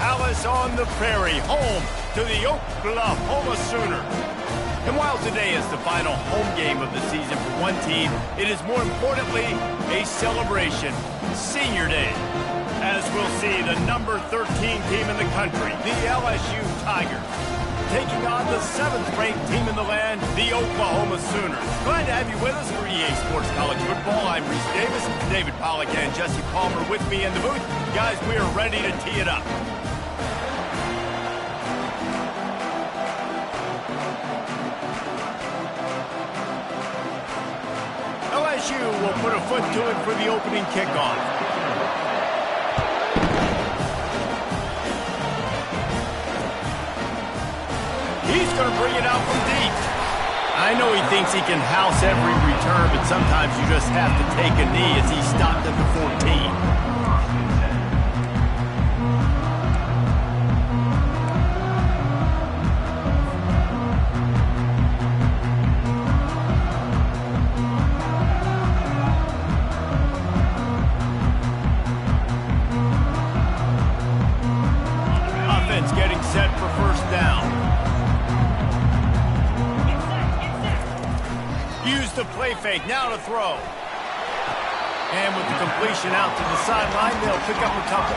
Palace on the Prairie, home to the Oklahoma Sooners. And while today is the final home game of the season for one team, it is more importantly a celebration, Senior Day. As we'll see, the number 13 team in the country, the LSU Tigers, taking on the 7th-ranked team in the land, the Oklahoma Sooners. Glad to have you with us for EA Sports College Football. I'm Reese Davis, David Pollack and Jesse Palmer with me in the booth. Guys, we are ready to tee it up. LSU will put a foot to it for the opening kickoff. He's going to bring it out from deep. I know he thinks he can house every return, but sometimes you just have to take a knee as he stopped at the 14. Offense getting set for first down. Use the play fake, now to throw. And with the completion out to the sideline, they'll pick up a couple.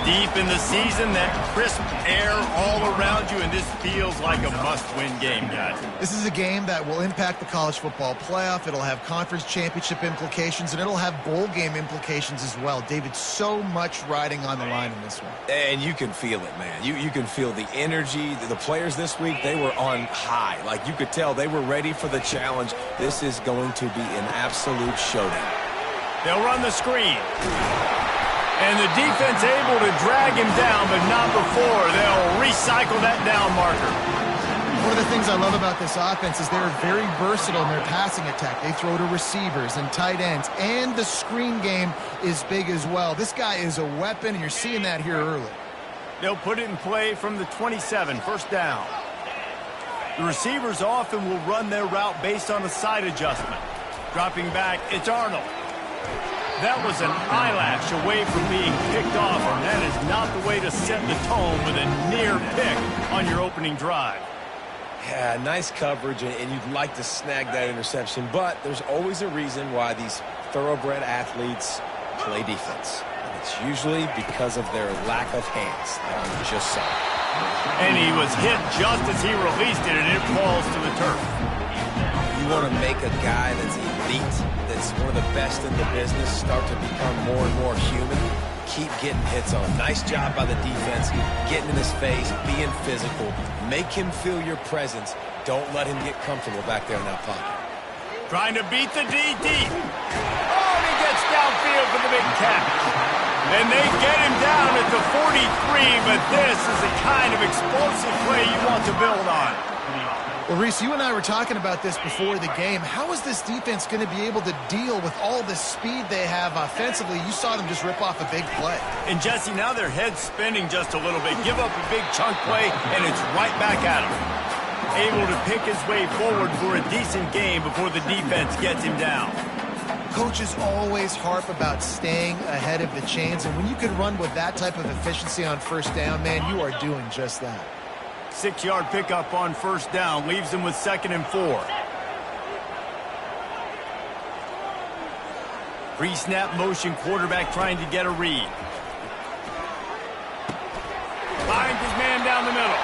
Deep in the season, that crisp air all around you, and this feels like a must-win game, guys. This is a game that will impact the college football playoff. It'll have conference championship implications, and it'll have bowl game implications as well. David, so much riding on the line in this one. And you can feel it, man. You can feel the energy. The players this week, they were on high. Like, you could tell they were ready for the challenge. This is going to be an absolute showdown. They'll run the screen. And the defense able to drag him down, but not before. They'll recycle that down marker. One of the things I love about this offense is they're very versatile in their passing attack. They throw to receivers and tight ends, and the screen game is big as well. This guy is a weapon, and you're seeing that here early. They'll put it in play from the 27, first down. The receivers often will run their route based on a side adjustment. Dropping back, it's Arnold. That was an eyelash away from being picked off, and that is not the way to set the tone with a near pick on your opening drive. Yeah, nice coverage, and you'd like to snag that interception, but there's always a reason why these thoroughbred athletes play defense. And it's usually because of their lack of hands, like you just saw. And he was hit just as he released it, and it falls to the turf. You want to make a guy that's elite, that's one of the best in the business, start to become more and more human. Keep getting hits on. Nice job by the defense, getting in his face, being physical. Make him feel your presence. Don't let him get comfortable back there in that pocket. Trying to beat the D deep. Oh, and he gets downfield for the big catch. And they get him down at the 43, but this is the kind of explosive play you want to build on. Well, Reese, you and I were talking about this before the game. How is this defense going to be able to deal with all the speed they have offensively? You saw them just rip off a big play. And, Jesse, now their head's spinning just a little bit. Give up a big chunk play, and it's right back at him. Able to pick his way forward for a decent game before the defense gets him down. Coaches always harp about staying ahead of the chains, and when you can run with that type of efficiency on first down, man, you are doing just that. 6-yard pickup on first down leaves them with 2nd and 4. Pre-snap motion, quarterback trying to get a read. Finds his man down the middle.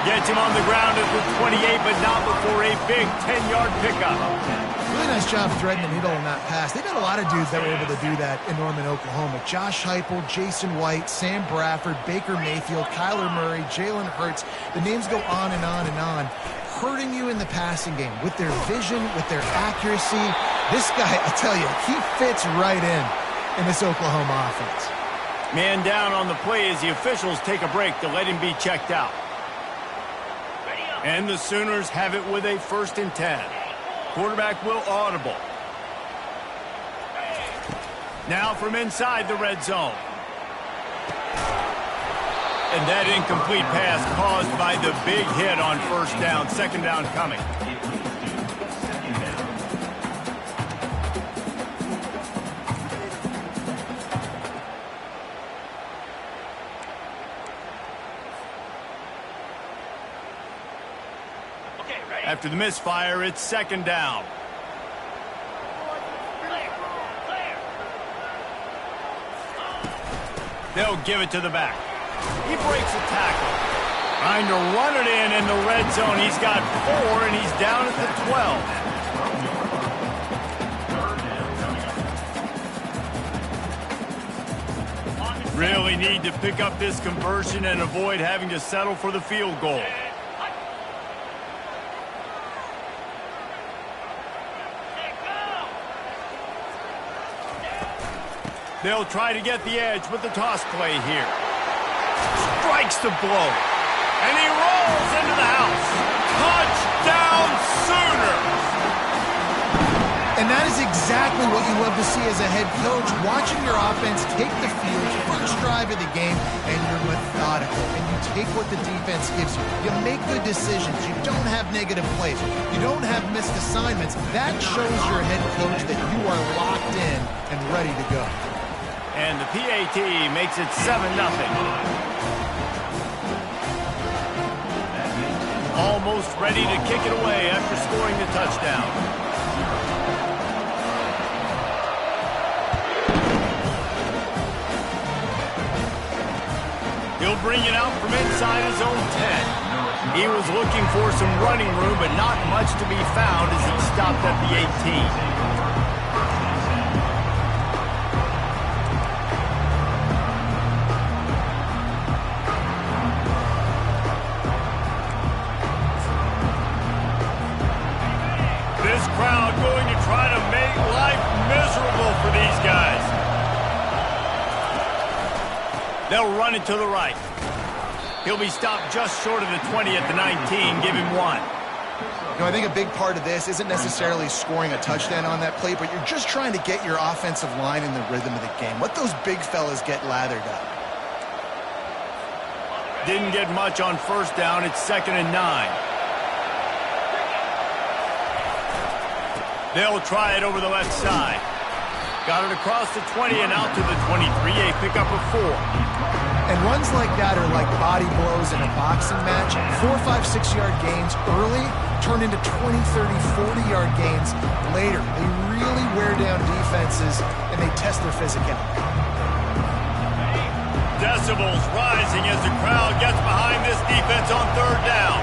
Gets him on the ground at the 28, but not before a big 10-yard pickup. Really nice job threading the needle in that pass. They've got a lot of dudes that were able to do that in Norman, Oklahoma. Josh Heupel, Jason White, Sam Bradford, Baker Mayfield, Kyler Murray, Jalen Hurts. The names go on and on and on. Hurting you in the passing game with their vision, with their accuracy. This guy, I tell you, he fits right in this Oklahoma offense. Man down on the play as the officials take a break to let him be checked out. And the Sooners have it with a 1st and 10. Quarterback will audible. Now from inside the red zone. And that incomplete pass caused by the big hit on first down. 2nd down coming. After the misfire, it's second down. They'll give it to the back. He breaks a tackle. Trying to run it in the red zone. He's got 4, and he's down at the 12. Really need to pick up this conversion and avoid having to settle for the field goal. They'll try to get the edge with the toss play here. Strikes the blow. And he rolls into the house. Touchdown Sooners! And that is exactly what you love to see as a head coach, watching your offense take the field, first drive of the game, and you're methodical, and you take what the defense gives you. You make good decisions. You don't have negative plays. You don't have missed assignments. That shows your head coach that you are locked in and ready to go. And the PAT makes it 7-0. Almost ready to kick it away after scoring the touchdown. He'll bring it out from inside his own 10. He was looking for some running room, but not much to be found as he stopped at the 18. Crowd going to try to make life miserable for these guys. They'll run it to the right. He'll be stopped just short of the 20 at the 19. Give him 1. You know, I think a big part of this isn't necessarily scoring a touchdown on that play, but you're just trying to get your offensive line in the rhythm of the game. Let those big fellas get lathered up. Didn't get much on first down. It's 2nd and 9. They'll try it over the left side. Got it across the 20 and out to the 23. A pickup of 4. And runs like that are like body blows in a boxing match. 4, 5, 6-yard gains early turn into 20, 30, 40-yard gains later. They really wear down defenses, and they test their physicality. Decibels rising as the crowd gets behind this defense on 3rd down.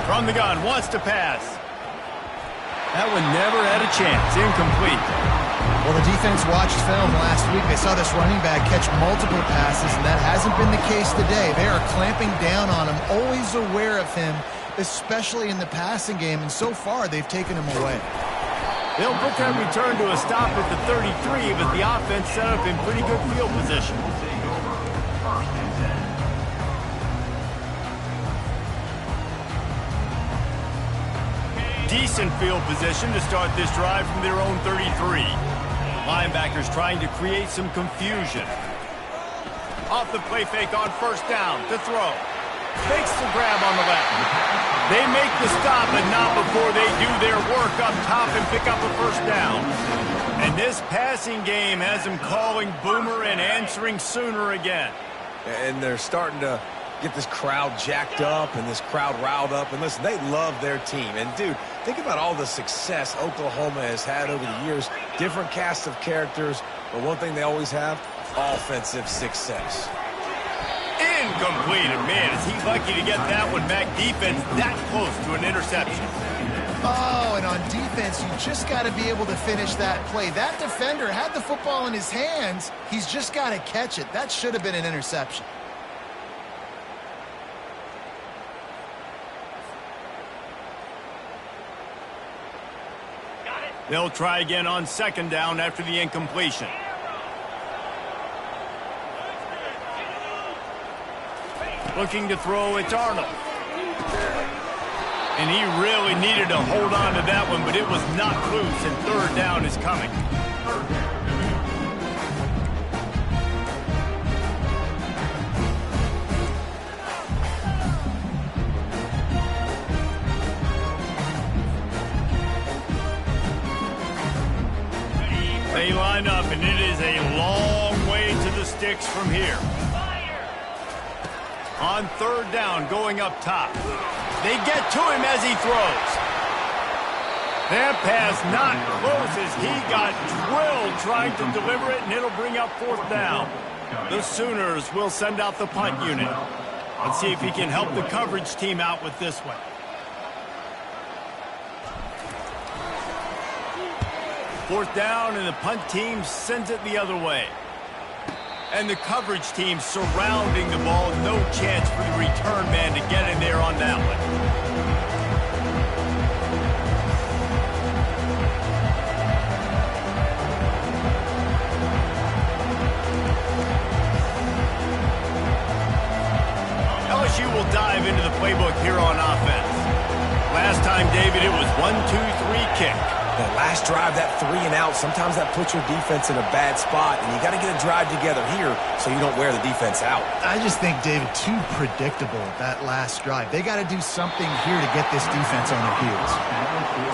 From the gun, wants to pass. That one never had a chance. Incomplete. Well, the defense watched film last week. They saw this running back catch multiple passes, and that hasn't been the case today. They are clamping down on him, always aware of him, especially in the passing game, and so far they've taken him away. They'll put that return to a stop at the 33, but the offense set up in pretty good field position. Decent field position to start this drive from their own 33. Linebackers trying to create some confusion. Off the play fake on first down to throw. Fakes the grab on the left. They make the stop, but not before they do their work up top and pick up a first down. And this passing game has them calling Boomer and answering Sooner again. And they're starting to get this crowd jacked up and this crowd riled up. And listen, they love their team. And, dude, think about all the success Oklahoma has had over the years. Different cast of characters. But one thing they always have, offensive success. Incomplete. And, man, is he lucky to get that one back. Defense that close to an interception. Oh, and on defense, you just got to be able to finish that play. That defender had the football in his hands. He's just got to catch it. That should have been an interception. They'll try again on second down after the incompletion. Looking to throw, it's Arnold. And he really needed to hold on to that one, but it was not loose, and third down is coming. They line up, and it is a long way to the sticks from here. On third down, going up top. They get to him as he throws. That pass not close as he got drilled trying to deliver it, and it'll bring up 4th down. The Sooners will send out the punt unit. Let's see if he can help the coverage team out with this one. Fourth down, and the punt team sends it the other way. And the coverage team surrounding the ball. No chance for the return man to get in there on that one. LSU will dive into the playbook here on offense. Last time, David, it was 1-2-3 kick. That last drive, that 3 and out, sometimes that puts your defense in a bad spot, and you got to get a drive together here so you don't wear the defense out. I just think, David, too predictable that last drive. They got to do something here to get this defense on their heels.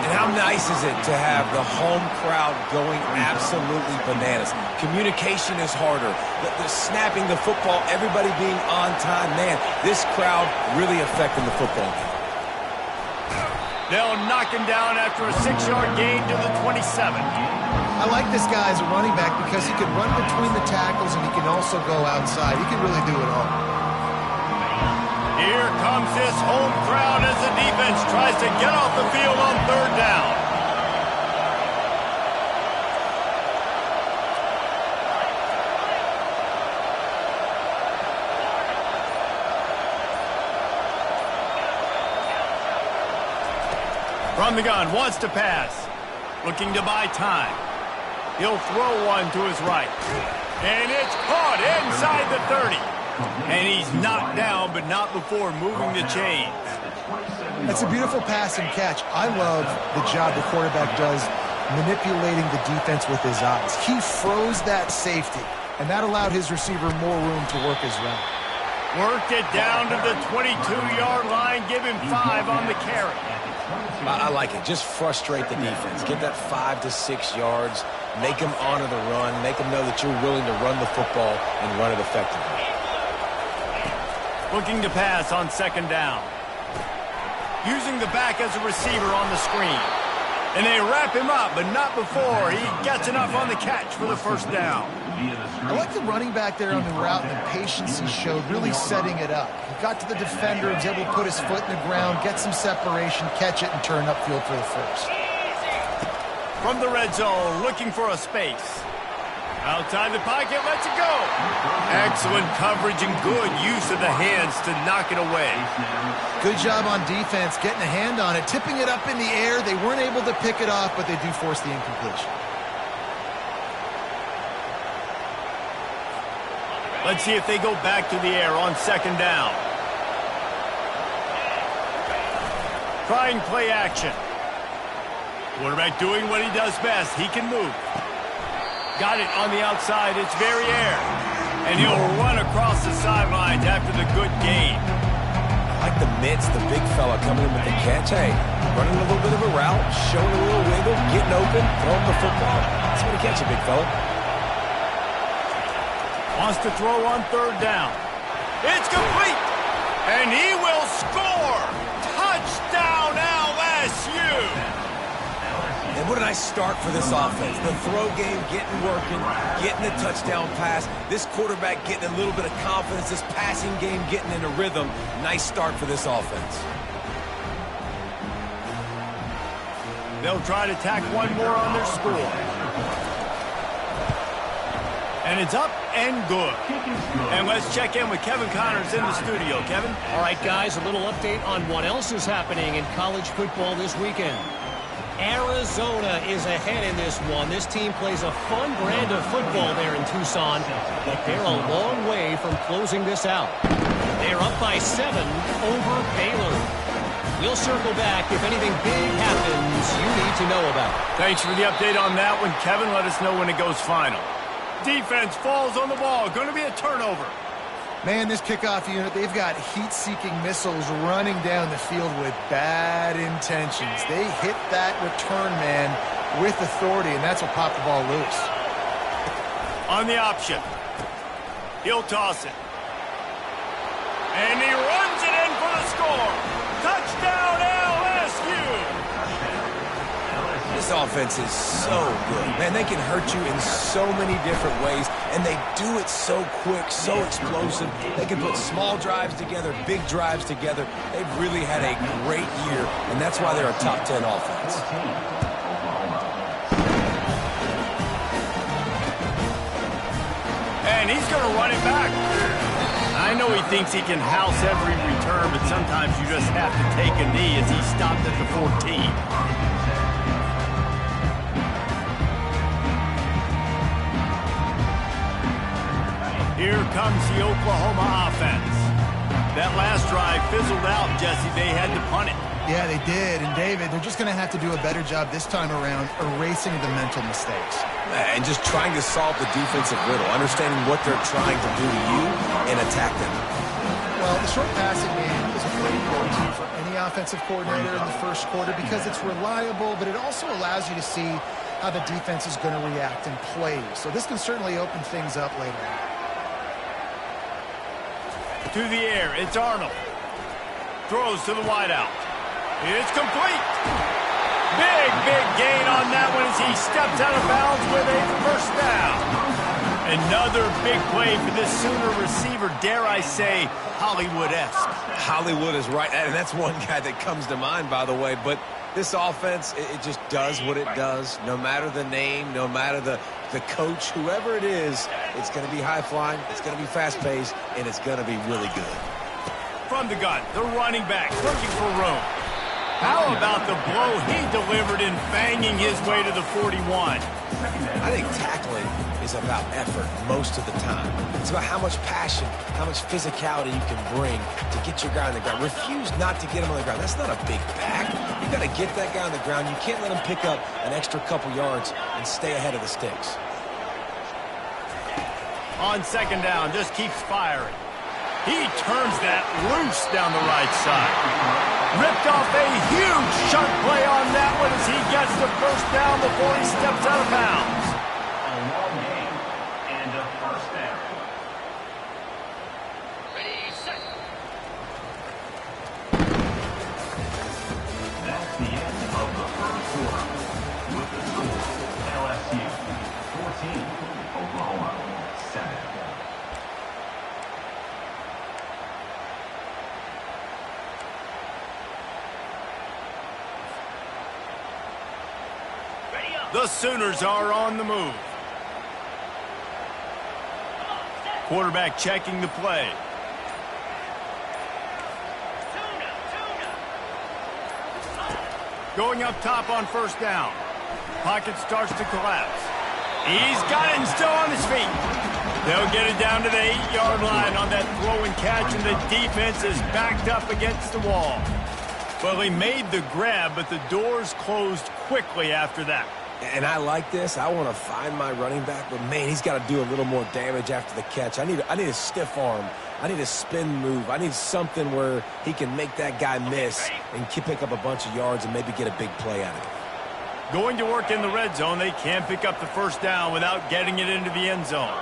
And how nice is it to have the home crowd going absolutely bananas? Communication is harder. The snapping the football, everybody being on time. Man, this crowd really affecting the football game. They'll knock him down after a 6-yard gain to the 27. I like this guy as a running back because he can run between the tackles and he can also go outside. He can really do it all. Here comes this home crowd as the defense tries to get off the field on 3rd down. From the gun, wants to pass. Looking to buy time. He'll throw one to his right. And it's caught inside the 30. And he's knocked down, but not before moving the chains. It's a beautiful pass and catch. I love the job the quarterback does manipulating the defense with his eyes. He froze that safety, and that allowed his receiver more room to work his route. Worked it down to the 22-yard line. Give him 5 on the carry. I like it. Just frustrate the defense. Get that 5 to 6 yards. Make them honor the run. Make them know that you're willing to run the football and run it effectively. Looking to pass on 2nd down. Using the back as a receiver on the screen. And they wrap him up, but not before he gets enough on the catch for the 1st down. I like the running back there on the route and the patience he showed, really setting it up. He got to the defender, was able to put his foot in the ground, get some separation, catch it, and turn upfield for the 1st. From the red zone, looking for a space. Outside the pocket, lets it go. Excellent coverage and good use of the hands to knock it away. Good job on defense, getting a hand on it, tipping it up in the air. They weren't able to pick it off, but they do force the incompletion. Let's see if they go back to the air on 2nd down. Trying play action. Quarterback doing what he does best. He can move. Got it on the outside. It's very air. And he'll run across the sidelines after the good gain. I like the mitts, the big fella coming in with the catch. Hey, running a little bit of a route, showing a little wiggle, getting open, throwing the football. That's what he catch it, big fella. Wants to throw on 3rd down. It's complete. And he will score. Touchdown LSU. And what a nice start for this offense. The throw game getting working, getting the touchdown pass. This quarterback getting a little bit of confidence. This passing game getting in a rhythm. Nice start for this offense. They'll try to tack one more on their score. And it's up and good. And let's check in with Kevin Connors in the studio. Kevin? All right, guys, a little update on what else is happening in college football this weekend. Arizona is ahead in this one. This team plays a fun brand of football there in Tucson, but they're a long way from closing this out. They're up by 7 over Baylor. We'll circle back if anything big happens you need to know about. Thanks for the update on that one, Kevin. Let us know when it goes final. Defense falls on the ball. Going to be a turnover. Man, this kickoff unit, they've got heat-seeking missiles running down the field with bad intentions. They hit that return man with authority, and that's what popped the ball loose. On the option. He'll toss it. And he runs it in for the score. Touchdown! This offense is so good. Man, they can hurt you in so many different ways, and they do it so quick, so explosive. They can put small drives together, big drives together. They've really had a great year, and that's why they're a top 10 offense. And he's going to run it back. I know he thinks he can house every return, but sometimes you just have to take a knee as he stopped at the 14. Here comes the Oklahoma offense. That last drive fizzled out, Jesse. They had to punt it. Yeah, they did. And, David, they're just going to have to do a better job this time around erasing the mental mistakes. And just trying to solve the defensive riddle, understanding what they're trying to do to you and attack them. Well, the short passing game is a great go-to for any offensive coordinator in the first quarter because it's reliable, but it also allows you to see how the defense is going to react and play. So this can certainly open things up later on. To the air, it's Arnold. Throws to the wideout. It's complete. Big gain on that one as he steps out of bounds with a first down. Another big play for this Sooner receiver, dare I say, Hollywood-esque. Hollywood is right, and that's one guy that comes to mind, by the way. But this offense, it just does what it does. No matter the name, no matter the coach, whoever it is, it's going to be high-flying, it's going to be fast-paced, and it's going to be really good. From the gun, the running back looking for room. How about the blow he delivered in banging his way to the 41? I think tackling is about effort most of the time. It's about how much passion, how much physicality you can bring to get your guy on the ground. Refuse not to get him on the ground. That's not a big back. You got to get that guy on the ground. You can't let him pick up an extra couple yards and stay ahead of the sticks. On second down, just keeps firing. He turns that loose down the right side. Ripped off a huge chunk play on that one as he gets the first down before he steps out of bounds. A long game and a first down. Ready, set. That's the end of the first quarter. With the score, LSU 14, Oklahoma 7. The Sooners are on the move. Quarterback checking the play. Going up top on first down. Pocket starts to collapse. He's got it and still on his feet. They'll get it down to the 8-yard line on that throw and catch, and the defense is backed up against the wall. Well, he made the grab, but the doors closed quickly after that. And I like this. I want to find my running back, but, man, he's got to do a little more damage after the catch. I need a stiff arm. I need a spin move. I need something where he can make that guy miss and pick up a bunch of yards and maybe get a big play out of it. Going to work in the red zone. They can't pick up the first down without getting it into the end zone.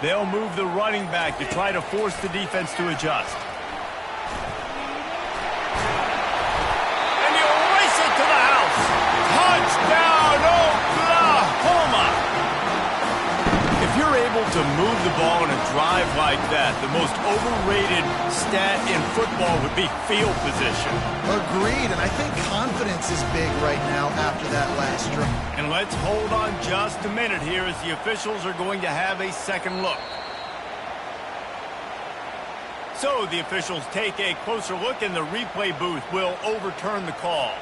They'll move the running back to try to force the defense to adjust. Touchdown, Oklahoma! If you're able to move the ball in a drive like that, the most overrated stat in football would be field position. Agreed, and I think confidence is big right now after that last drive. And let's hold on just a minute here as the officials are going to have a second look. So the officials take a closer look, and the replay booth will overturn the call.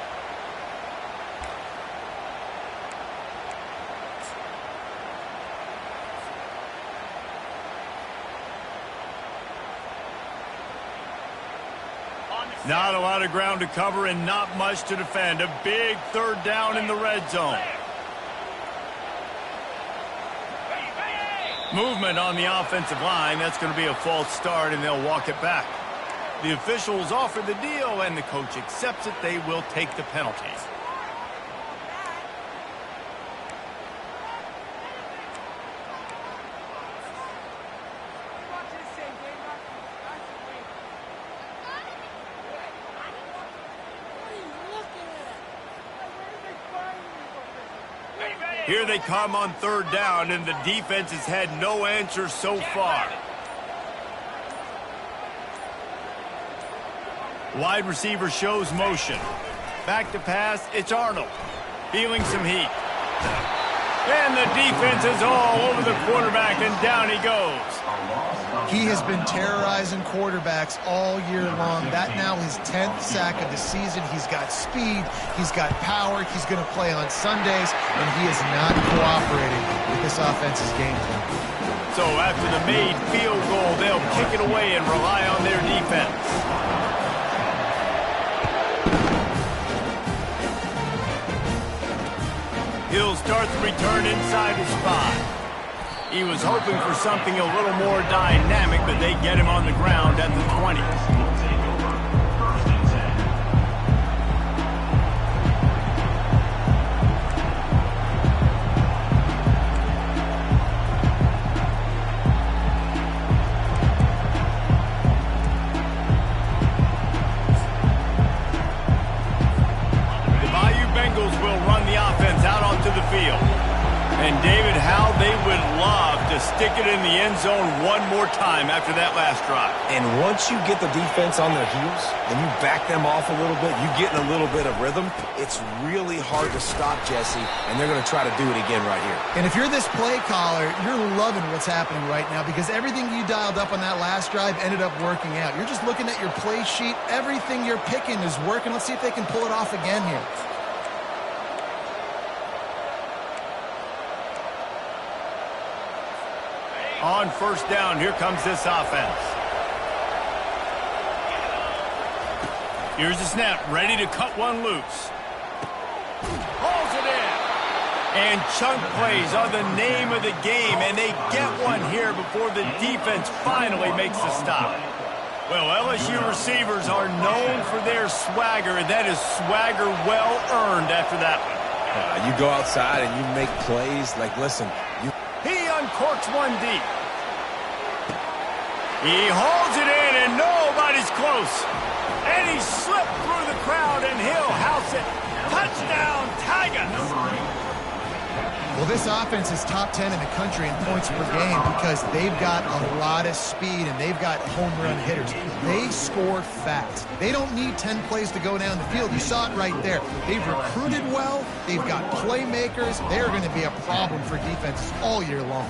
Not a lot of ground to cover and not much to defend. A big third down in the red zone. Movement on the offensive line. That's going to be a false start, and they'll walk it back. The officials offer the deal, and the coach accepts it. They will take the penalties. Here they come on third down, and the defense has had no answer so far. Wide receiver shows motion. Back to pass, it's Arnold. Feeling some heat. And the defense is all over the quarterback, and down he goes. He has been terrorizing quarterbacks all year long. That now his 10th sack of the season. He's got speed. He's got power. He's going to play on Sundays, and he is not cooperating with this offense's game plan. So after the made field goal, they'll kick it away and rely on their defense. He'll start the return inside his 5. He was hoping for something a little more dynamic, but they get him on the ground at the 20. The Bayou Bengals will run the offense out onto the field. And David, how they would love to stick it in the end zone one more time after that last drive. And once you get the defense on their heels and you back them off a little bit, you get in a little bit of rhythm, it's really hard to stop, Jesse, and they're going to try to do it again right here. And if you're this play caller, you're loving what's happening right now because everything you dialed up on that last drive ended up working out. You're just looking at your play sheet. Everything you're picking is working. Let's see if they can pull it off again here. On first down, here comes this offense. Here's the snap, ready to cut one loose. Hauls it in. And chunk plays are the name of the game, and they get one here before the defense finally makes the stop. Well, LSU receivers are known for their swagger, and that is swagger well earned after that one. You go outside and you make plays like, listen, He uncorks one deep. He holds it in, and nobody's close. And he slipped through the crowd, and he'll house it. Touchdown, Tigers! Well, this offense is top 10 in the country in points per game because they've got a lot of speed and they've got home run hitters. They score fast. They don't need 10 plays to go down the field. You saw it right there. They've recruited well. They've got playmakers. They're going to be a problem for defenses all year long.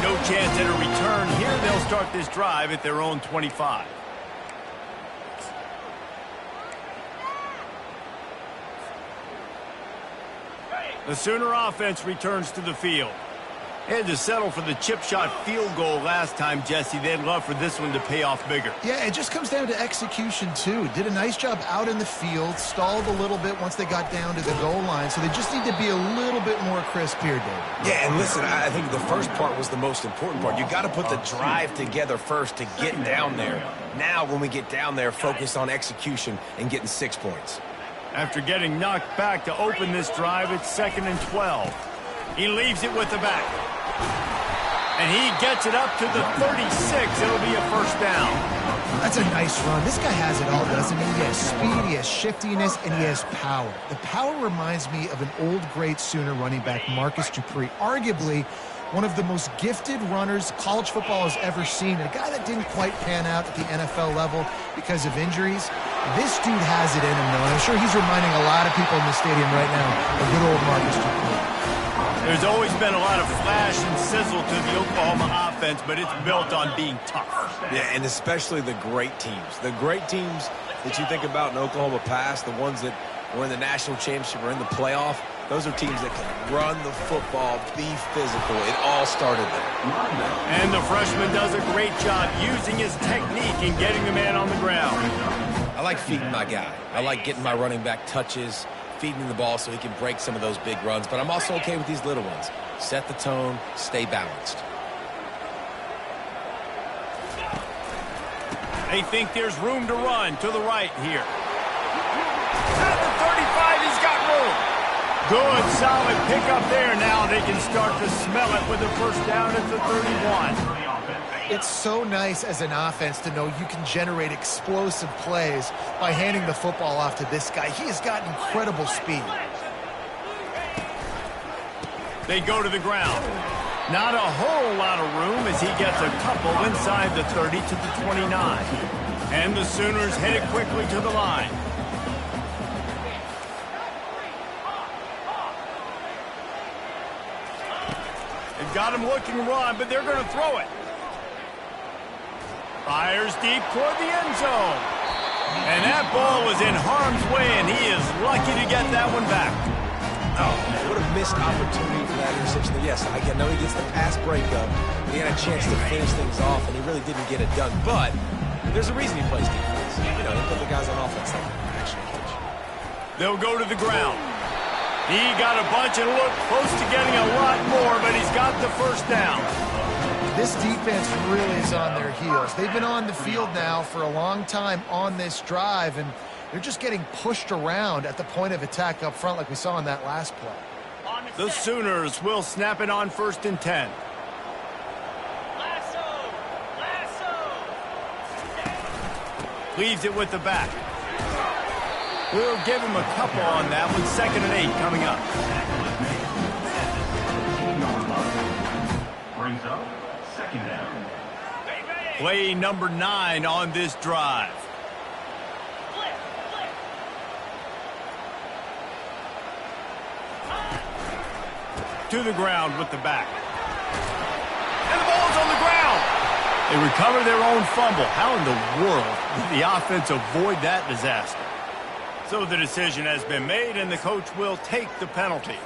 No chance at a return here. They'll start this drive at their own 25. The Sooner offense returns to the field. They had to settle for the chip shot field goal last time, Jesse. They'd love for this one to pay off bigger. Yeah, it just comes down to execution, too. Did a nice job out in the field, stalled a little bit once they got down to the goal line, so they just need to be a little bit more crisp here, David. Yeah, and listen, I think the first part was the most important part. You got to put the drive together first to get down there. Now, when we get down there, focus on execution and getting 6 points. After getting knocked back to open this drive, it's 2nd and 12. He leaves it with the back. And he gets it up to the 36. It'll be a first down. That's a nice run. This guy has it all, doesn't he? He has speed, he has shiftiness, and he has power. The power reminds me of an old great Sooner running back, Marcus Dupree. Arguably one of the most gifted runners college football has ever seen. And a guy that didn't quite pan out at the NFL level because of injuries. This dude has it in him, though. And I'm sure he's reminding a lot of people in the stadium right now of good old Marcus Dupree. There's always been a lot of flash and sizzle to the Oklahoma offense, but it's built on being tough. Yeah, and especially the great teams. The great teams that you think about in Oklahoma past, the ones that were in the national championship or in the playoff, those are teams that can run the football, be physical. It all started there. And the freshman does a great job using his technique and getting the man on the ground. I like feeding my guy. I like getting my running back touches, feeding the ball so he can break some of those big runs. But I'm also okay with these little ones. Set the tone, stay balanced. They think there's room to run to the right here. At the 35, he's got room. Good, solid pickup there. Now they can start to smell it with a first down at the 31. It's so nice as an offense to know you can generate explosive plays by handing the football off to this guy. He has got incredible speed. They go to the ground. Not a whole lot of room as he gets a couple inside the 30 to the 29. And the Sooners headed quickly to the line. They've got him looking to run, but they're going to throw it. Fires deep toward the end zone. And that ball was in harm's way, and he is lucky to get that one back. Oh, what a missed opportunity for that interception. Yes, I know he gets the pass breakup. He had a chance to finish things off, and he really didn't get it done. But there's a reason he plays defense. You know, he put the guys on offense that can actually catch. They'll go to the ground. He got a bunch and looked close to getting a lot more, but he's got the first down. This defense really is on their heels. They've been on the field now for a long time on this drive, and they're just getting pushed around at the point of attack up front like we saw in that last play. The Sooners will snap it on 1st and 10. Leaves it with the back. We'll give him a couple on that one. 2nd and 8 coming up. Brings up 2nd down. Play number 9 on this drive. To the ground with the back. And the ball's on the ground. They recover their own fumble. How in the world did the offense avoid that disaster? So the decision has been made, and the coach will take the penalty.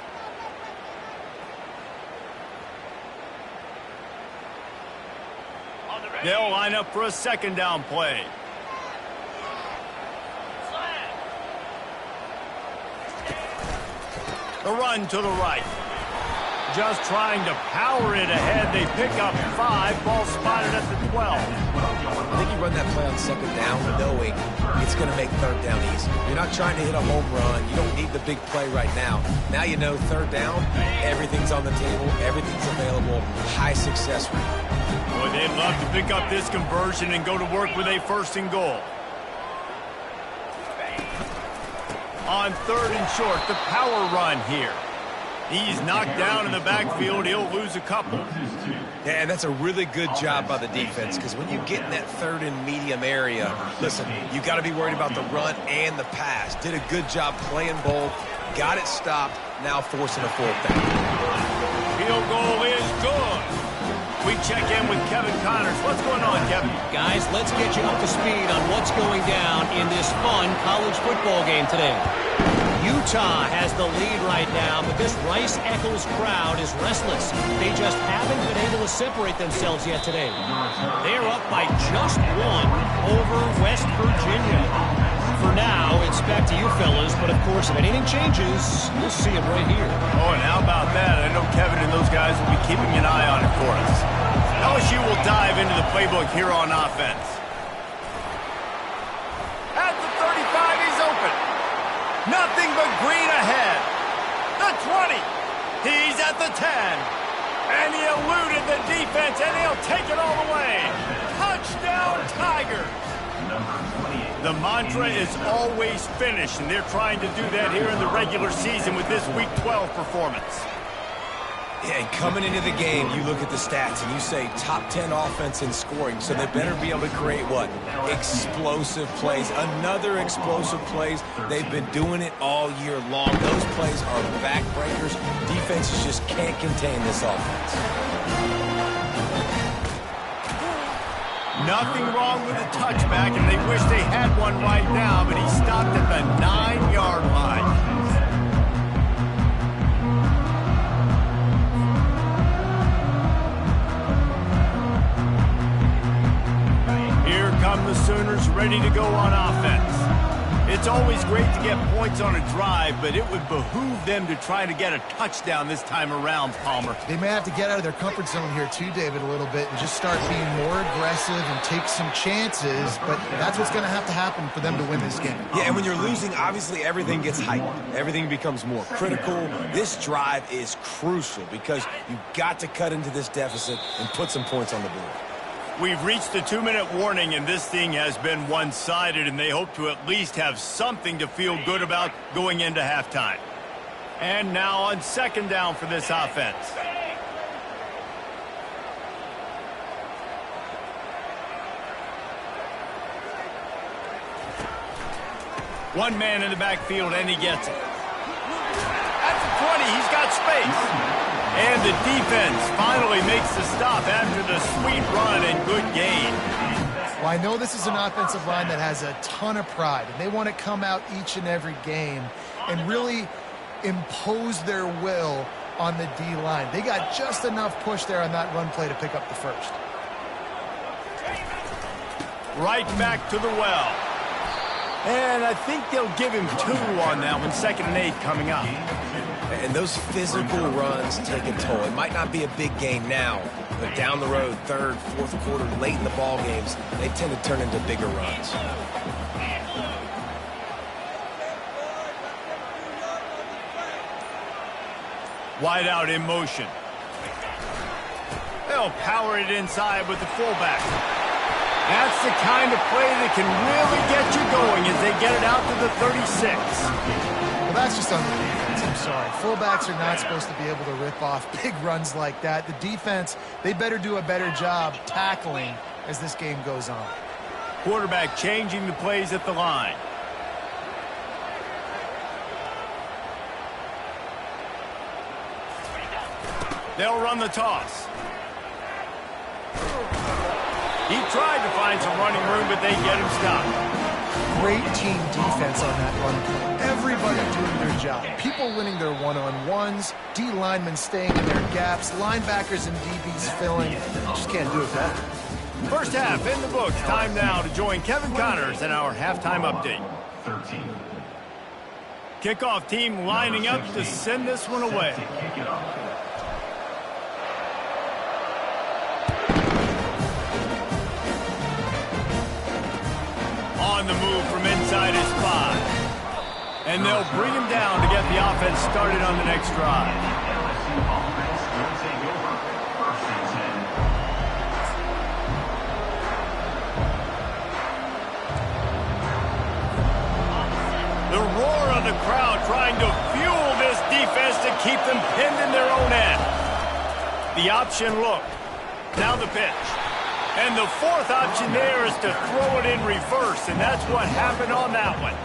They'll line up for a 2nd down play. The run to the right. Just trying to power it ahead. They pick up 5. Ball spotted at the 12. I think you run that play on 2nd down knowing it's going to make 3rd down easy. You're not trying to hit a home run. You don't need the big play right now. Now you know 3rd down, everything's on the table, everything's available, high success rate. Boy, they'd love to pick up this conversion and go to work with a 1st and goal. On 3rd and short, the power run here. He's knocked down in the backfield. He'll lose a couple. Yeah, and that's a really good job by the defense because when you get in that 3rd and medium area, listen, you got to be worried about the run and the pass. Did a good job playing both. Got it stopped. Now forcing a 4th down. Field goal is good. We check in with Kevin Connors. What's going on, Kevin? Guys, let's get you up to speed on what's going down in this fun college football game today. Utah has the lead right now, but this Rice-Eccles crowd is restless. They just haven't been able to separate themselves yet today. They're up by just 1 over West Virginia. For now, it's back to you fellas, but of course, if anything changes, you'll see it right here. Oh, and how about that? I know Kevin and those guys will be keeping an eye on it for us. LSU will dive into the playbook here on offense. At the 35, he's open. Nothing but green ahead. The 20. He's at the 10. And he eluded the defense, and he'll take it all the way. Touchdown, Tigers. The mantra is always finish, and they're trying to do that here in the regular season with this Week 12 performance. Yeah, and coming into the game, you look at the stats and you say top 10 offense in scoring, so they better be able to create what? Explosive plays. Another explosive plays. They've been doing it all year long. Those plays are backbreakers. Defenses just can't contain this offense. Nothing wrong with a touchback, and they wish they had one right now, but he stopped at the 9-yard line. Here come the Sooners ready to go on offense. It's always great to get points on a drive, but it would behoove them to try to get a touchdown this time around, Palmer. They may have to get out of their comfort zone here too, David, a little bit and just start being more aggressive and take some chances, but that's what's going to happen for them to win this game. Yeah, and when you're losing, obviously everything gets heightened. Everything becomes more critical. This drive is crucial because you've got to cut into this deficit and put some points on the board. We've reached the 2-minute warning, and this thing has been one-sided, and they hope to at least have something to feel good about going into halftime. And now on second down for this offense. One man in the backfield, and he gets it. At the 20, he's got space. And the defense finally makes the stop after the sweet run and good gain. Well, I know this is an offensive line that has a ton of pride, and they want to come out each and every game and really impose their will on the D-line. They got just enough push there on that run play to pick up the first. Right back to the well. And I think they'll give him 2 on that one, 2nd and 8 coming up. And those physical runs take a toll. It might not be a big game now, but down the road, 3rd, 4th quarter, late in the ball games, they tend to turn into bigger runs. Wide out in motion. They'll power it inside with the fullback. That's the kind of play that can really get you going as they get it out to the 36. Well, that's just on the defense. I'm sorry. Fullbacks are not supposed to be able to rip off big runs like that. The defense, they better do a better job tackling as this game goes on. Quarterback changing the plays at the line. They'll run the toss. He tried to find some running room, but they get him stopped. Great team defense on that run play. Everybody doing their job. People winning their one-on-ones, D linemen staying in their gaps, linebackers and DBs filling. Just can't do it better. First half in the books. Time now to join Kevin Connors in our halftime update. 13. Kickoff team lining up to send this one away. On the move from inside his 5. And they'll bring him down to get the offense started on the next drive. LSU offense will take over. 1st and 10. The roar of the crowd trying to fuel this defense to keep them pinned in their own end. The option look. Now the pitch. And the 4th option there is to throw it in reverse, and that's what happened on that one.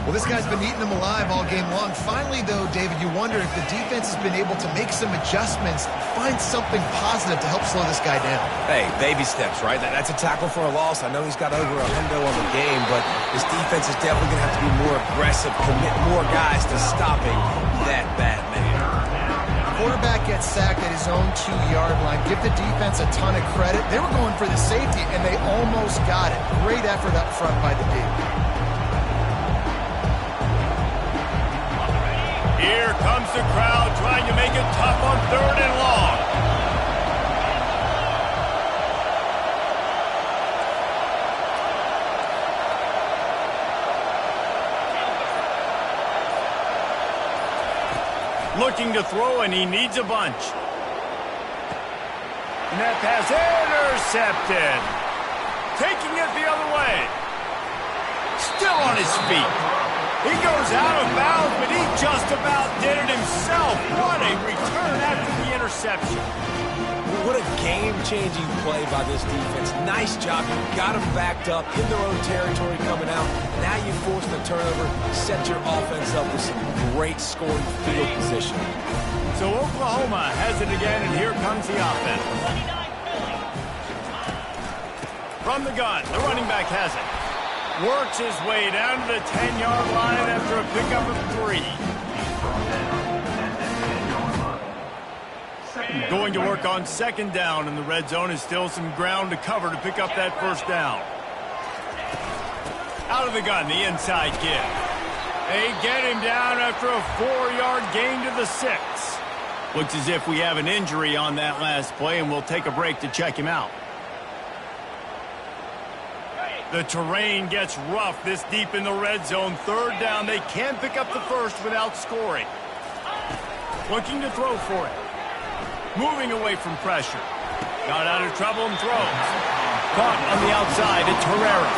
Well, this guy's been eating them alive all game long. Finally, though, David, you wonder if the defense has been able to make some adjustments, find something positive to help slow this guy down. Hey, baby steps, right? That's a tackle for a loss. I know he's got over $100 on the game, but this defense is definitely going to have to be more aggressive, commit more guys to stopping that bad man. Quarterback gets sacked at his own 2-yard line. Give the defense a ton of credit. They were going for the safety, and they almost got it. Great effort up front by the D. Here comes the crowd trying to make it tough on 3rd and long. Looking to throw, and he needs a bunch. And that pass intercepted. Taking it the other way. Still on his feet. He goes out of bounds, but he just about did it himself. What a return after the interception. What a game-changing play by this defense. Nice job. You got them backed up in their own territory coming out. Now you force the turnover, set your offense up with some great scoring field position. So Oklahoma has it again, and here comes the offense. From the gun, the running back has it. Works his way down to the 10-yard line after a pickup of 3. Going to work on 2nd down, and the red zone is still some ground to cover to pick up that 1st down. Out of the gun, the inside give. They get him down after a 4-yard gain to the 6. Looks as if we have an injury on that last play, and we'll take a break to check him out. The terrain gets rough this deep in the red zone. 3rd down, they can't pick up the first without scoring. Looking to throw for it. Moving away from pressure. Got out of trouble and throws. Caught on the outside, it's Herrera.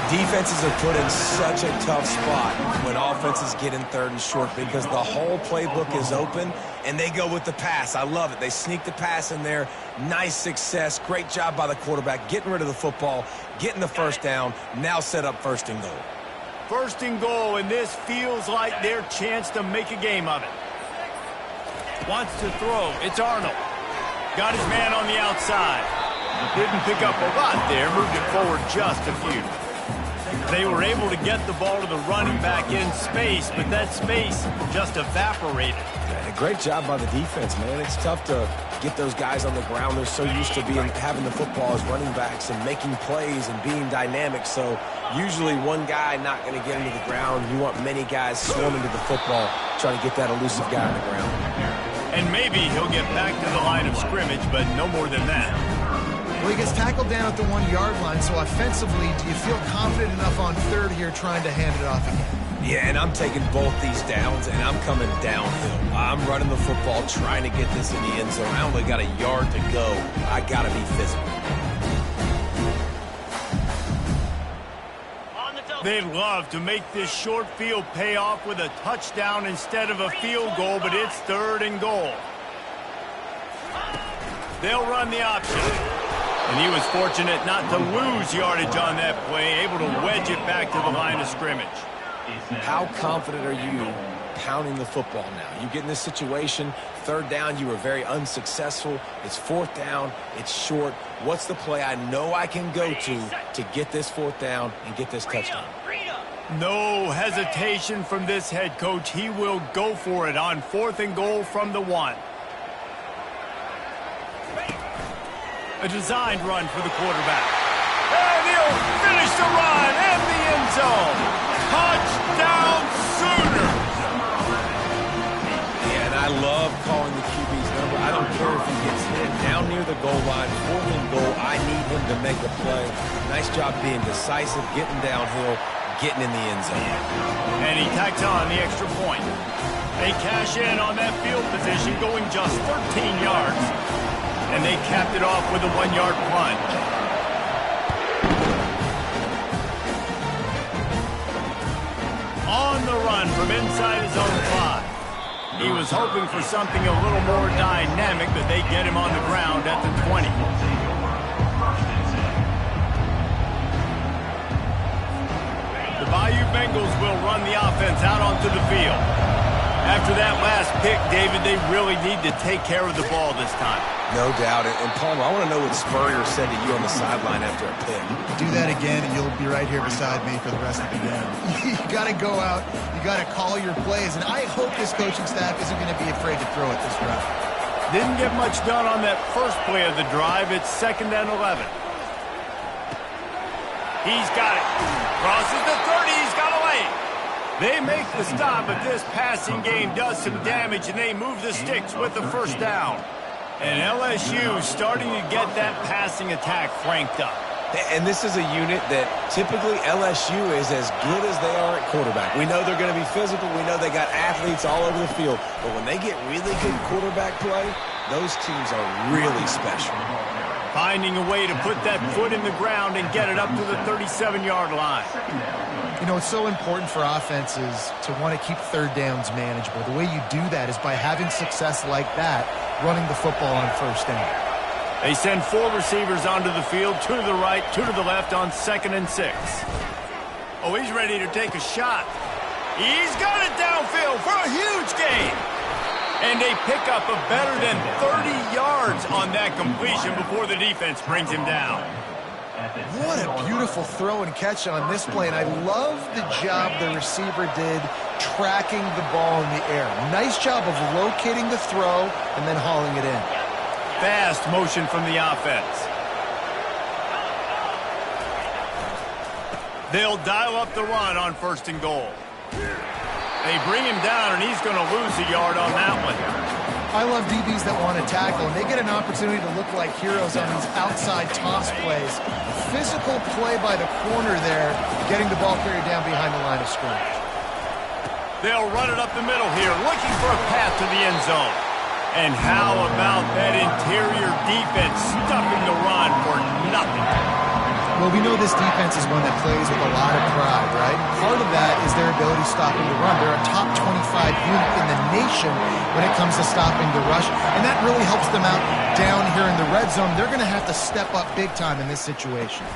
Defenses are put in such a tough spot when offenses get in 3rd and short because the whole playbook is open and they go with the pass. I love it. They sneak the pass in there. Nice success. Great job by the quarterback getting rid of the football, getting the 1st down, now set up 1st and goal. 1st and goal, and this feels like their chance to make a game of it. Wants to throw. It's Arnold. Got his man on the outside. Didn't pick up a lot there. Moved it forward just a few. They were able to get the ball to the running back in space, but that space just evaporated. Yeah, great job by the defense, man. It's tough to get those guys on the ground. They're so used to having the football as running backs and making plays and being dynamic. So usually one guy not going to get into the ground. You want many guys swarming to the football, trying to get that elusive guy on the ground. And maybe he'll get back to the line of scrimmage, but no more than that. Well, he gets tackled down at the 1-yard line, so offensively, do you feel confident enough on 3rd here trying to hand it off again? Yeah, and I'm taking both these downs, and I'm coming downhill. I'm running the football, trying to get this in the end zone. I only got a yard to go. I got to be physical. They'd love to make this short field pay off with a touchdown instead of a field goal, but it's 3rd and goal. They'll run the option. And he was fortunate not to lose yardage on that play, able to wedge it back to the line of scrimmage. How confident are you pounding the football now? You get in this situation, 3rd down, you were very unsuccessful. It's 4th down, it's short. What's the play I know I can go to get this 4th down and get this touchdown? No hesitation from this head coach. He will go for it on 4th and goal from the 1. A designed run for the quarterback. And he'll finish the run in the end zone. Touchdown Sooners! Yeah, and I love calling the QB's number. I don't care if he gets hit down near the goal line, 4th and goal. I need him to make a play. Nice job being decisive, getting downhill, getting in the end zone. And he tacks on the extra point. They cash in on that field position, going just 13 yards. And they capped it off with a 1-yard plunge. On the run from inside his own 5. He was hoping for something a little more dynamic, but they get him on the ground at the 20. The Bayou Bengals will run the offense out onto the field. After that last pick, David, they really need to take care of the ball this time. No doubt. And Palmer, I want to know what Spurrier said to you on the sideline after a pick. Do that again, and you'll be right here beside me for the rest of the game. You got to go out. You got to call your plays. And I hope this coaching staff isn't going to be afraid to throw it this route. Didn't get much done on that first play of the drive. It's 2nd and 11. He's got it. Crosses the 30. He's got away. They make the stop, but this passing game does some damage, and they move the sticks with the 1st down. And LSU starting to get that passing attack cranked up. And this is a unit that typically LSU is as good as they are at quarterback. We know they're going to be physical. We know they got athletes all over the field. But when they get really good quarterback play, those teams are really special. Finding a way to put that foot in the ground and get it up to the 37-yard line. You know, it's so important for offenses to want to keep 3rd downs manageable. The way you do that is by having success like that, running the football on 1st down. They send 4 receivers onto the field, 2 to the right, 2 to the left on 2nd and 6. Oh, he's ready to take a shot. He's got it downfield for a huge gain. And they pick up a better than 30 yards on that completion before the defense brings him down. What a beautiful throw and catch on this play, and I love the job the receiver did tracking the ball in the air. Nice job of locating the throw and then hauling it in. Fast motion from the offense. They'll dial up the run on 1st and goal. They bring him down, and he's going to lose a yard on that one. I love DBs that want to tackle, and they get an opportunity to look like heroes on these outside toss plays. Physical play by the corner there, getting the ball carried down behind the line of scrimmage. They'll run it up the middle here, looking for a path to the end zone. And how about that interior defense stuffing the run for nothing? Well, we know this defense is one that plays with a lot of pride, right? Part of that is their ability stopping the run. They're a top 25 unit in the nation when it comes to stopping the rush, and that really helps them out down here in the red zone. They're going to have to step up big time in this situation.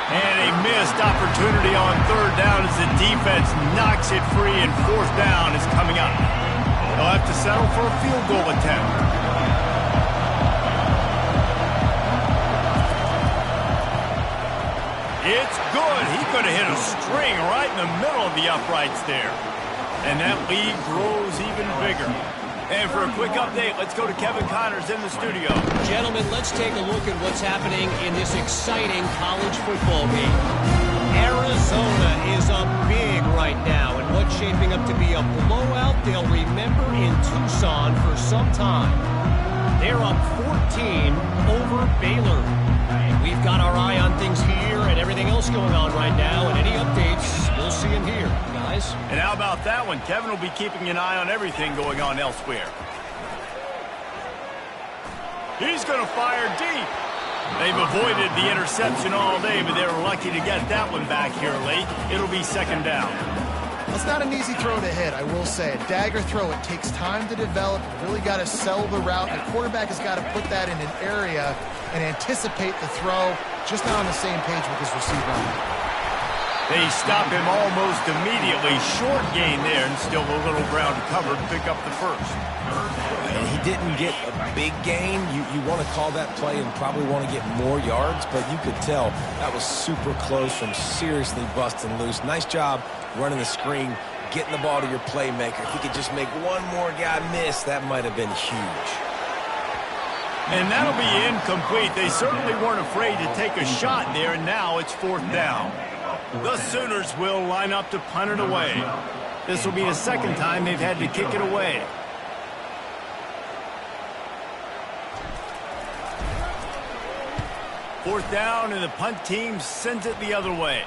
And a missed opportunity on 3rd down as the defense knocks it free, and 4th down is coming up. They'll have to settle for a field goal attempt. It's good. He could have hit a string right in the middle of the uprights there. And that lead grows even bigger. And for a quick update, let's go to Kevin Connors in the studio. Gentlemen, let's take a look at what's happening in this exciting college football game. Arizona is up big right now, and what's shaping up to be a blowout they'll remember in Tucson for some time. They're up 14 over Baylor. We've got our eye on things here and everything else going on right now, and any updates, you'll see them here, guys. And how about that one? Kevin will be keeping an eye on everything going on elsewhere. He's going to fire deep. They've avoided the interception all day, but they were lucky to get that one back here late. It'll be 2nd down. It's not an easy throw to hit, I will say. A dagger throw, it takes time to develop. You really got to sell the route. The quarterback has got to put that in an area and anticipate the throw. Just not on the same page with his receiver. They stop him almost immediately. Short gain there, and still a little ground covered to pick up the 1st. And he didn't get a big gain. You want to call that play and probably want to get more yards, but you could tell that was super close from seriously busting loose. Nice job running the screen, getting the ball to your playmaker. If he could just make one more guy miss, that might have been huge. And that'll be incomplete. They certainly weren't afraid to take a shot there, and now it's 4th down. The Sooners will line up to punt it away. This will be the 2nd time they've had to kick it away. Fourth down, and the punt team sends it the other way.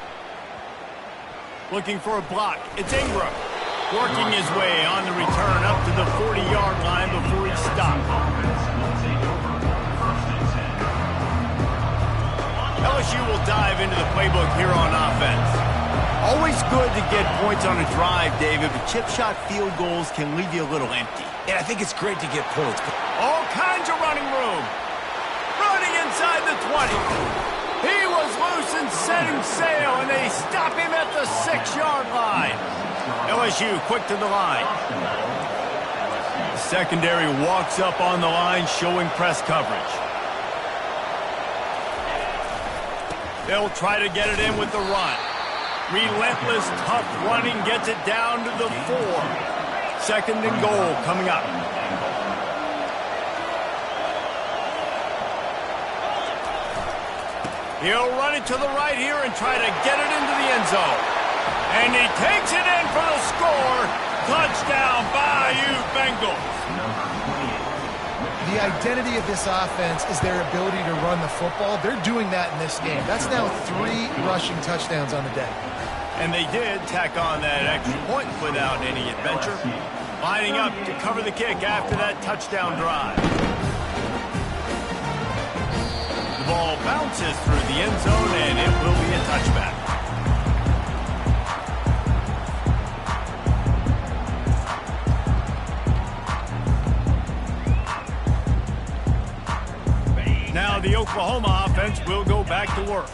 Looking for a block. It's Ingram. Working his way on the return up to the 40-yard line before he stopped. LSU will dive into the playbook here on offense. Always good to get points on a drive, David, but chip shot field goals can leave you a little empty. And I think it's great to get points. All kinds of running room. Running inside the 20. He was loose and setting sail, and they stop him at the 6-yard line. LSU quick to the line. The secondary walks up on the line, showing press coverage. They'll try to get it in with the run. Relentless, tough running gets it down to the 4. 2nd and goal coming up. He'll run it to the right here and try to get it into the end zone. And he takes it in for the score. Touchdown, Bayou Bengals. The identity of this offense is their ability to run the football. They're doing that in this game. That's now 3 rushing touchdowns on the day. And they did tack on that extra point without any adventure. Lining up to cover the kick after that touchdown drive. The ball bounces through the end zone, and it will be a touchback. Now the Oklahoma offense will go back to work.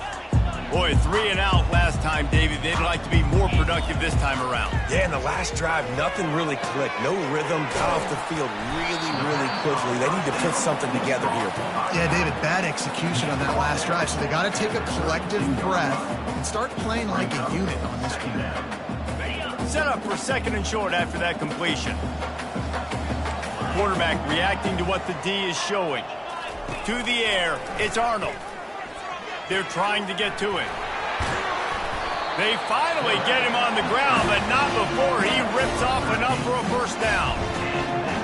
Boy, 3 and out last time, David. They'd like to be more productive this time around. Yeah, in the last drive, nothing really clicked. No rhythm, got off the field really quickly. They need to put something together here. Yeah, David, bad execution on that last drive. So they got to take a collective breath and start playing like a unit on this game. Set up for 2nd and short after that completion. Quarterback reacting to what the D is showing. To the air, it's Arnold. They're trying to get to it. They finally get him on the ground, but not before he rips off enough for a first down.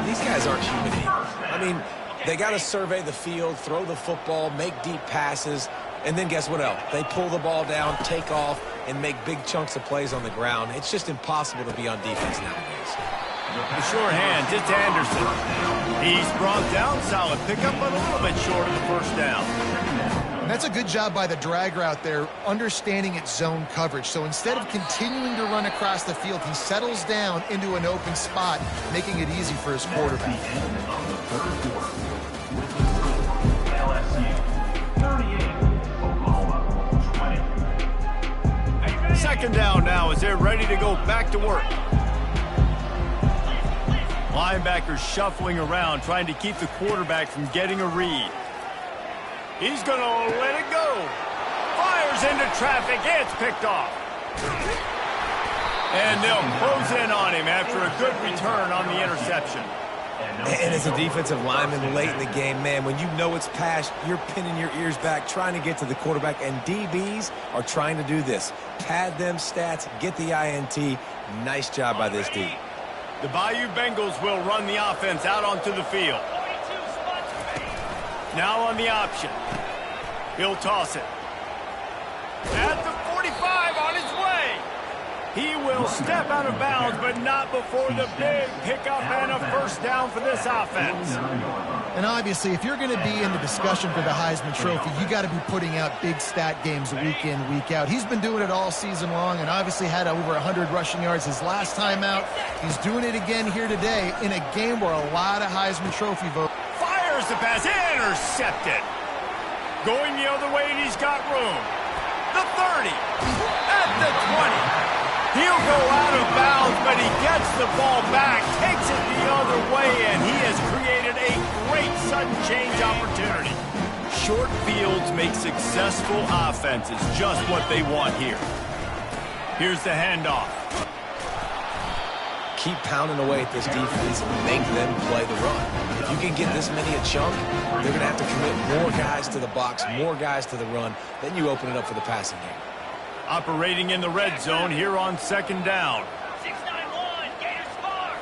These guys aren't human. I mean, they got to survey the field, throw the football, make deep passes, and then guess what else? They pull the ball down, take off, and make big chunks of plays on the ground. It's just impossible to be on defense nowadays. The short hands, it's Anderson. He's brought down, solid pickup, but a little bit short of the first down. And that's a good job by the drag route there, understanding its zone coverage. So instead of continuing to run across the field, he settles down into an open spot, making it easy for his quarterback. LSU 38, Oklahoma 20. Second down now as they're ready to go back to work. Linebackers shuffling around, trying to keep the quarterback from getting a read. He's going to let it go. Fires into traffic. It's picked off. And they'll close in on him after a good return on the interception. And as a defensive lineman late in the game, man, when you know it's past, you're pinning your ears back, trying to get to the quarterback, and DBs are trying to do this. Pad them stats, get the INT. Nice job by this D. The Bayou Bengals will run the offense out onto the field. Now on the option. He'll toss it. At the 45 on his way. He will step out of bounds, but not before the big pickup and a first down for this offense. And obviously, if you're going to be in the discussion for the Heisman Trophy, you got to be putting out big stat games week in, week out. He's been doing it all season long and obviously had over 100 rushing yards his last time out. He's doing it again here today in a game where a lot of Heisman Trophy votes. Fires the pass, intercepted. Going the other way, and he's got room. The 30, at the 20. He'll go out of bounds, but he gets the ball back, takes it the other way, and he has created a great sudden change opportunity. Short fields make successful offenses just what they want here. Here's the handoff. Keep pounding away at this defense and make them play the run. If you can get this many a chunk, they're going to have to commit more guys to the box, more guys to the run. Then you open it up for the passing game. Operating in the red zone here on second down. 691, Gators far.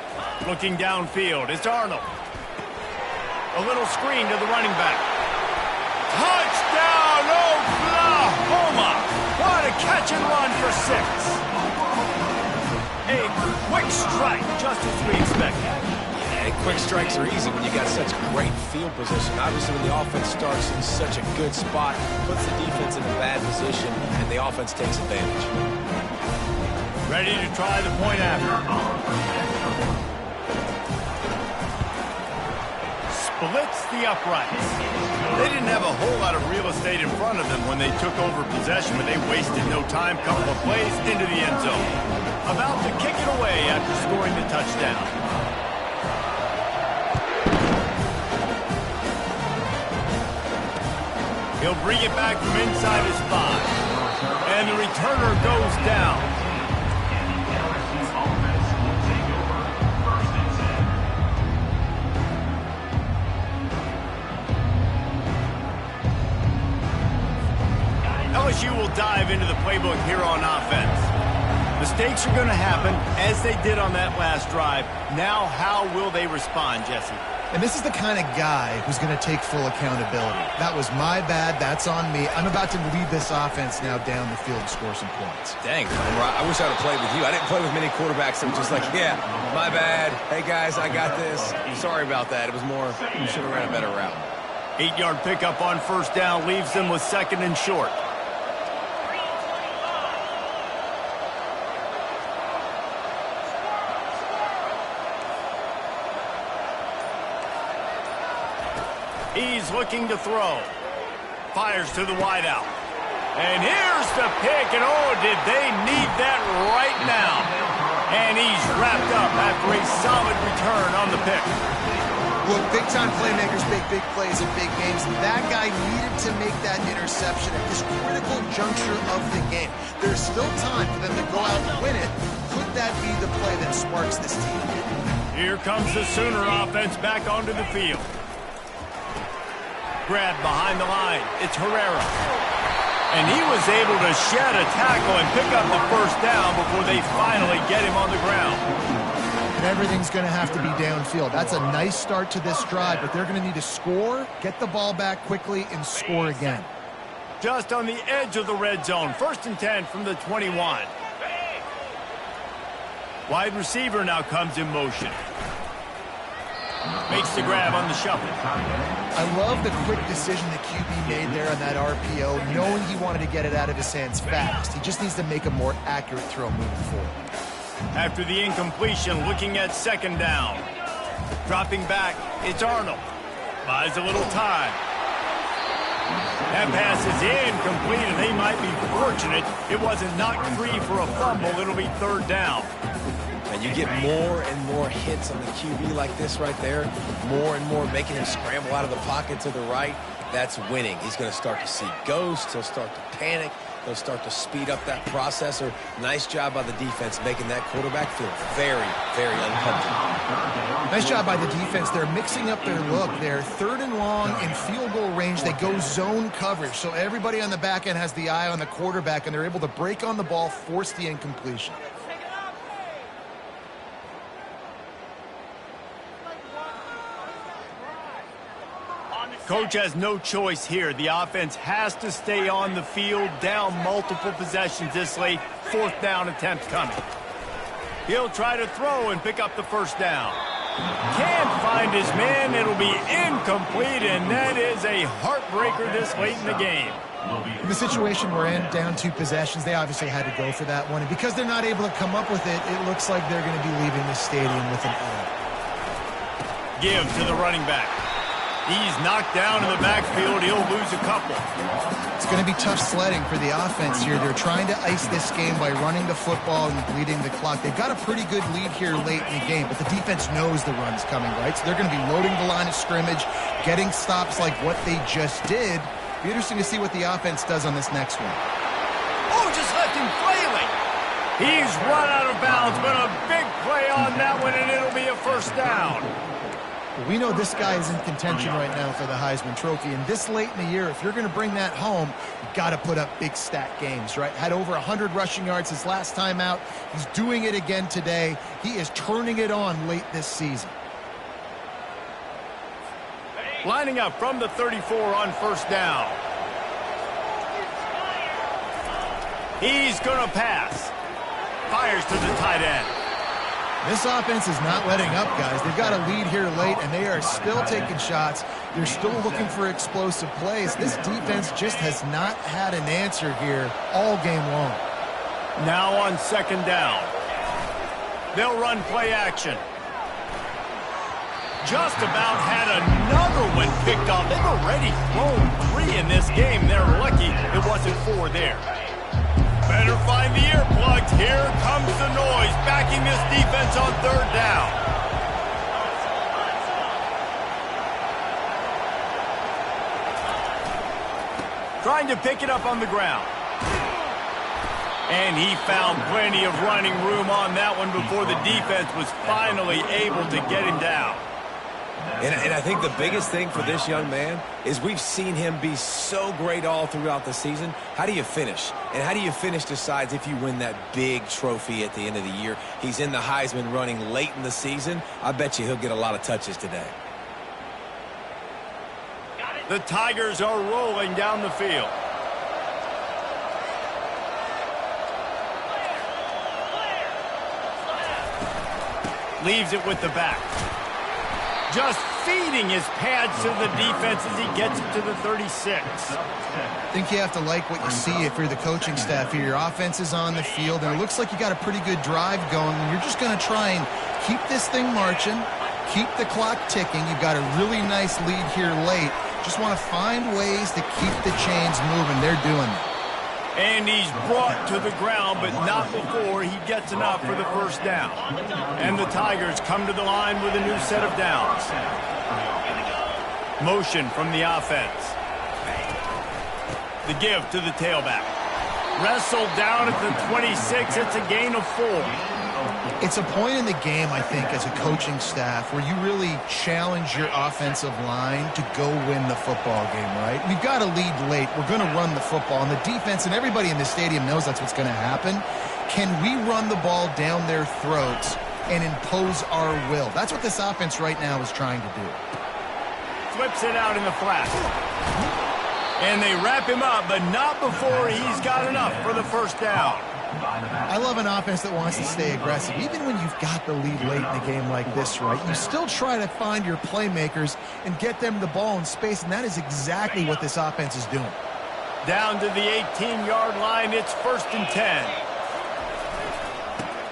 Looking downfield, it's Arnold. A little screen to the running back. Touchdown, Oklahoma! What a catch and run for 6. A quick strike, just as we expected. And quick strikes are easy when you got such great field position. Obviously, when the offense starts in such a good spot, puts the defense in a bad position, and the offense takes advantage. Ready to try the point after. Splits the uprights. They didn't have a whole lot of real estate in front of them when they took over possession, but they wasted no time. Couple of plays into the end zone. About to kick it away after scoring the touchdown. He'll bring it back from inside his 5. And the returner goes down. And the LSU offense will take over 1st and 10. LSU will dive into the playbook here on offense. Mistakes are going to happen, as they did on that last drive. Now, how will they respond, Jesse? And this is the kind of guy who's going to take full accountability. That was my bad. That's on me. I'm about to lead this offense now down the field and score some points. Dang, I wish I would have played with you. I didn't play with many quarterbacks that were just like, yeah, my bad. Hey, guys, I got this. Sorry about that. It was more, you should have ran a better route. 8-yard pickup on first down leaves them with second and short. He's looking to throw. Fires to the wideout. And here's the pick, and oh, did they need that right now. And he's wrapped up after a solid return on the pick. Look, big-time playmakers make big plays in big games. That guy needed to make that interception at this critical juncture of the game. There's still time for them to go out and win it. Could that be the play that sparks this team? Here comes the Sooner offense back onto the field. Grab behind the line. It's Herrera. And he was able to shed a tackle and pick up the first down before they finally get him on the ground. And everything's going to have to be downfield. That's a nice start to this drive, but they're going to need to score, get the ball back quickly, and score again. Just on the edge of the red zone. 1st and 10 from the 21. Wide receiver now comes in motion. Makes the grab on the shuffle. I love the quick decision that QB made there on that RPO, knowing he wanted to get it out of his hands fast. He just needs to make a more accurate throw moving forward. After the incompletion, looking at 2nd down. Dropping back, it's Arnold. Buys a little time. That pass is incomplete, and they might be fortunate it wasn't knocked free for a fumble. It'll be 3rd down. And you get more and more hits on the QB like this right there. More and more making him scramble out of the pocket to the right. That's winning. He's going to start to see ghosts. He'll start to panic. He'll start to speed up that processor. Nice job by the defense making that quarterback feel very, very uncomfortable. Nice job by the defense. They're mixing up their look. They're 3rd and long in field goal range. They go zone coverage. So everybody on the back end has the eye on the quarterback, and they're able to break on the ball, force the incompletion. Coach has no choice here. The offense has to stay on the field, down multiple possessions this late. 4th down attempt coming. He'll try to throw and pick up the 1st down. Can't find his man. It'll be incomplete, and that is a heartbreaker this late in the game. In the situation we're in, down 2 possessions, they obviously had to go for that one. And because they're not able to come up with it, it looks like they're going to be leaving the stadium with an L. Give to the running back. He's knocked down in the backfield. He'll lose a couple. It's going to be tough sledding for the offense here. They're trying to ice this game by running the football and bleeding the clock. They've got a pretty good lead here late in the game, but the defense knows the run's coming, right? So they're going to be loading the line of scrimmage, getting stops like what they just did. Be interesting to see what the offense does on this next one. Oh, just left him flailing. He's run out of bounds, but a big play on that one, and it'll be a 1st down. We know this guy is in contention right now for the Heisman Trophy, and this late in the year, if you're going to bring that home, you've got to put up big stat games, right? Had over 100 rushing yards his last time out. He's doing it again today. He is turning it on late this season. Lining up from the 34 on 1st down. He's going to pass. Fires to the tight end. This offense is not letting up, guys. They've got a lead here late, and they are still taking shots. They're still looking for explosive plays. This defense just has not had an answer here all game long. Now on 2nd down. They'll run play action. Just about had another one picked off. They've already thrown 3 in this game. They're lucky it wasn't 4 there. Better find the earplugs. Here comes the noise, backing this defense on 3rd down. Trying to pick it up on the ground. And he found plenty of running room on that one before the defense was finally able to get him down. And I think the biggest thing for this young man is we've seen him be so great all throughout the season. How do you finish? And how do you finish decides if you win that big trophy at the end of the year. He's in the Heisman running late in the season. I bet you he'll get a lot of touches today. The Tigers are rolling down the field. Leaves it with the back. Just feeding his pads to the defense as he gets it to the 36. I think you have to like what you see if you're the coaching staff here. Your offense is on the field, and it looks like you got a pretty good drive going. You're just going to try and keep this thing marching, keep the clock ticking. You've got a really nice lead here late. Just want to find ways to keep the chains moving. They're doing it. And he's brought to the ground, but not before he gets enough for the 1st down. And the Tigers come to the line with a new set of downs. Motion from the offense. The give to the tailback. Wrestled down at the 26. It's a gain of 4. It's a point in the game, I think, as a coaching staff where you really challenge your offensive line to go win the football game, right? We've got to lead late. We're going to run the football. And the defense and everybody in the stadium knows that's what's going to happen. Can we run the ball down their throats and impose our will? That's what this offense right now is trying to do. Flips it out in the flat. And they wrap him up, but not before he's got enough for the first down. I love an offense that wants to stay aggressive. Even when you've got the lead late in a game like this, right, you still try to find your playmakers and get them the ball in space, and that is exactly what this offense is doing. Down to the 18-yard line, it's 1st and 10.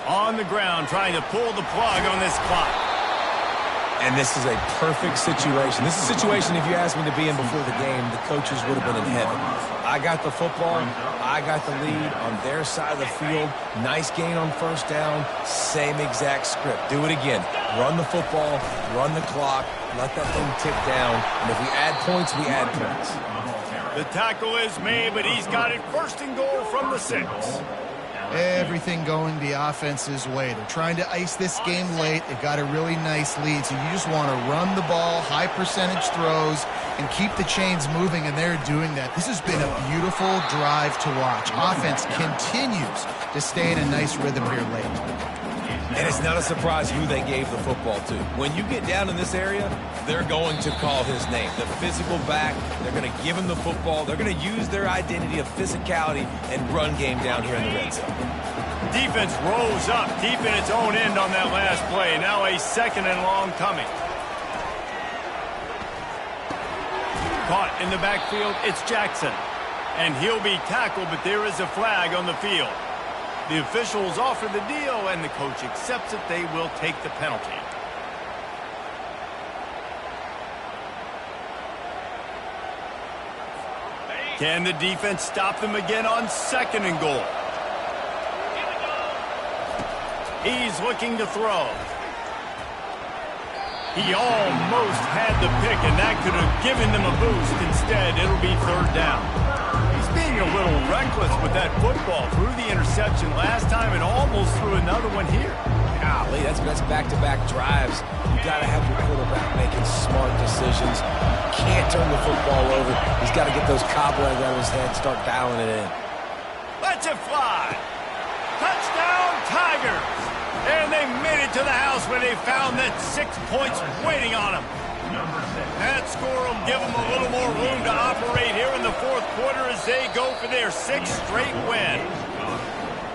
On the ground, trying to pull the plug on this clock. And this is a perfect situation. This is a situation, if you asked me to be in before the game, the coaches would have been in heaven. I got the football. I got the lead on their side of the field. Nice gain on first down. Same exact script. Do it again. Run the football. Run the clock. Let that thing tick down. And if we add points, we add points. The tackle is made, but he's got it 1st and goal from the 6. Everything going the offense's way. They're trying to ice this game late. They've got a really nice lead, so you just want to run the ball, high percentage throws, and keep the chains moving, and they're doing that. This has been a beautiful drive to watch. Offense continues to stay in a nice rhythm here late. And it's not a surprise who they gave the football to. When you get down in this area, they're going to call his name. The physical back, they're going to give him the football. They're going to use their identity of physicality and run game down here in the red zone. Defense rose up deep in its own end on that last play. Now a 2nd and long coming. Caught in the backfield, it's Jackson. And he'll be tackled, but there is a flag on the field. The officials offer the deal, and the coach accepts it. They will take the penalty. Can the defense stop them again on 2nd and goal? He's looking to throw. He almost had the pick, and that could have given them a boost. Instead, it'll be 3rd down. He's being a little reckless with that football. Threw the interception last time and almost threw another one here. Golly, that's back-to-back drives. You got to have your quarterback making smart decisions. Can't turn the football over. He's got to get those cobwebs out of his head, start dialing it in. Lets it fly. Touchdown, Tigers. And they made it to the house where they found that 6 points waiting on them. That score will give them a little more room to operate here in the 4th quarter as they go for their 6th straight win.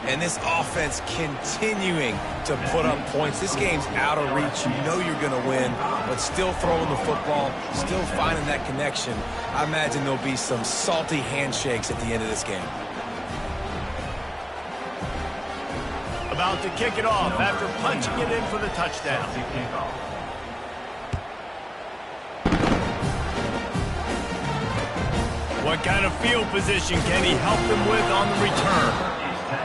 And this offense continuing to put up points. This game's out of reach. You know you're going to win, but still throwing the football, still finding that connection. I imagine there'll be some salty handshakes at the end of this game. About to kick it off after punching it in for the touchdown. What kind of field position can he help them with on the return?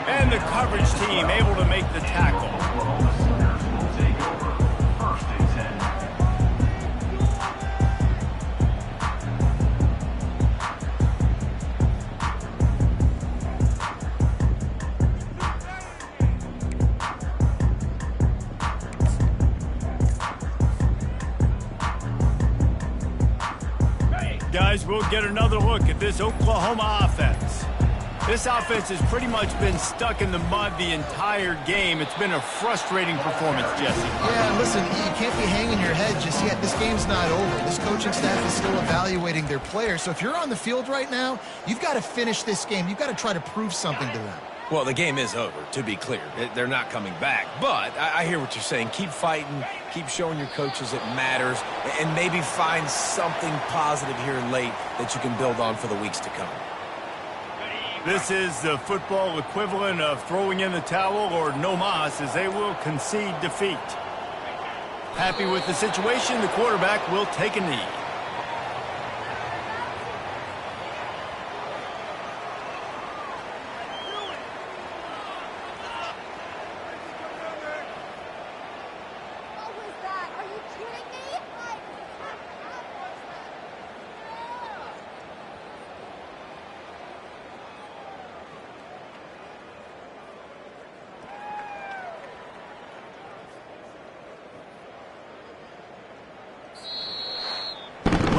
And the coverage team able to make the tackle. Guys, we'll get another look at this Oklahoma offense. This offense has pretty much been stuck in the mud the entire game. It's been a frustrating performance, Jesse. Yeah, listen, you can't be hanging your head just yet. This game's not over. This coaching staff is still evaluating their players. So if you're on the field right now, you've got to finish this game. You've got to try to prove something to them. Well, the game is over, to be clear. They're not coming back. But I hear what you're saying. Keep fighting. Keep showing your coaches it matters. And maybe find something positive here late that you can build on for the weeks to come. This is the football equivalent of throwing in the towel or no mas, as they will concede defeat. Happy with the situation, the quarterback will take a knee.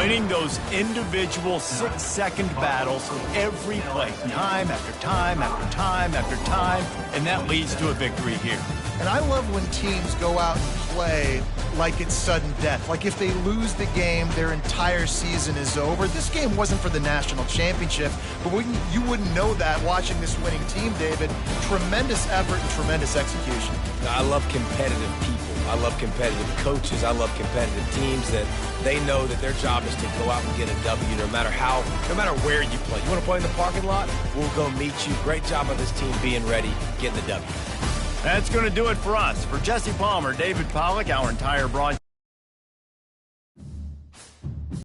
winning those individual 6-second battles every play, time after time after time after time, and that leads to a victory here. And I love when teams go out and play like it's sudden death. Like if they lose the game, their entire season is over. This game wasn't for the national championship, but you wouldn't know that watching this winning team, David. Tremendous effort and tremendous execution. I love competitive people. I love competitive coaches. I love competitive teams that they know that their job is to go out and get a W no matter where you play. You want to play in the parking lot? We'll go meet you. Great job of this team being ready, getting the W. That's going to do it for us. For Jesse Palmer, David Pollack, our entire broadcast.